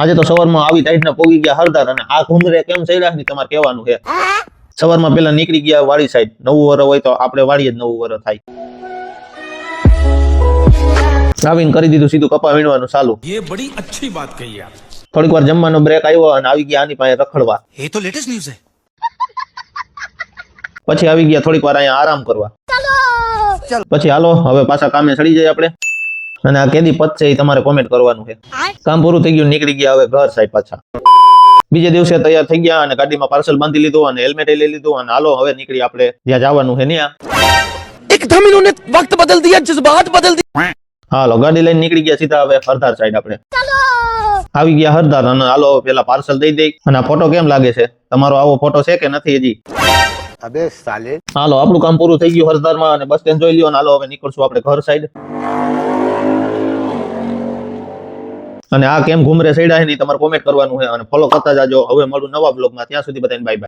આજે તો સવારમાં આવી ટાઈટના પોગી ગયા હરદાર અને આ ઘુમરે કેમ ચડ્યા ની તમારે કહેવાનું છે. સવારમાં પેલા નીકળી ગયા વાડી સાઈડ. નવું વર હોય તો આપણે વાડીએ જ નવું વર થાય. આવીને કરી દીધું સીધું કપા વીણવાનું ચાલુ. ये बड़ी अच्छी बात कही आप. થોડીક વાર જમવાનો બ્રેક આવ્યો અને આવી ગયા આની પાસે રખડવા. ये तो लेटेस्ट न्यूज़ है. પછી આવી ગયા થોડીક વાર અહીંયા આરામ કરવા. પછી હાલો હવે પાછા કામે ચડી જાય આપણે. અને આ કેદી પતશે એ તમારે કોમેન્ટ કરવાનું છે. કામ પૂરું થઈ ગયું, નીકળી ગયા હવે ઘર સાઈડ પાછા. બીજે દિવસે તૈયાર થઈ ગયા અને ગાડીમાં પાર્સલ બાંધી લીધું અને હેલ્મેટ લઈ લીધું અને હાલો હવે નીકળી આપણે જ્યાં જવાનું છે ત્યાં. एकदम इन्होंने वक्त बदल दिया, जज्बात बदल दिए. હાલો ગાડી લઈને નીકળી ગયા સીધા હવે હરદાર સાઈડ આપણે. આવી ગયા હરદાર અને હાલો પેલા પાર્સલ દઈ દઈ. અને આ ફોટો કેમ લાગે છે? તમારો આવો ફોટો છે કે નથી હજી? अबे साले. હાલો આપણું કામ પૂરું થઈ ગયું હરદારમાં અને બસ સ્ટેન્ડ જોઈ લ્યો અને હાલો હવે નીકળશું આપણે ઘર સાઈડ. અને આ કેમ ઘુમરે સડ્યા છે ને તમારે કોમેન્ટ કરવાનું છે અને ફોલો કરતા જાજો. હવે મળું નવા બ્લોગમાં, ત્યાં સુધી બધાને બાય બાય.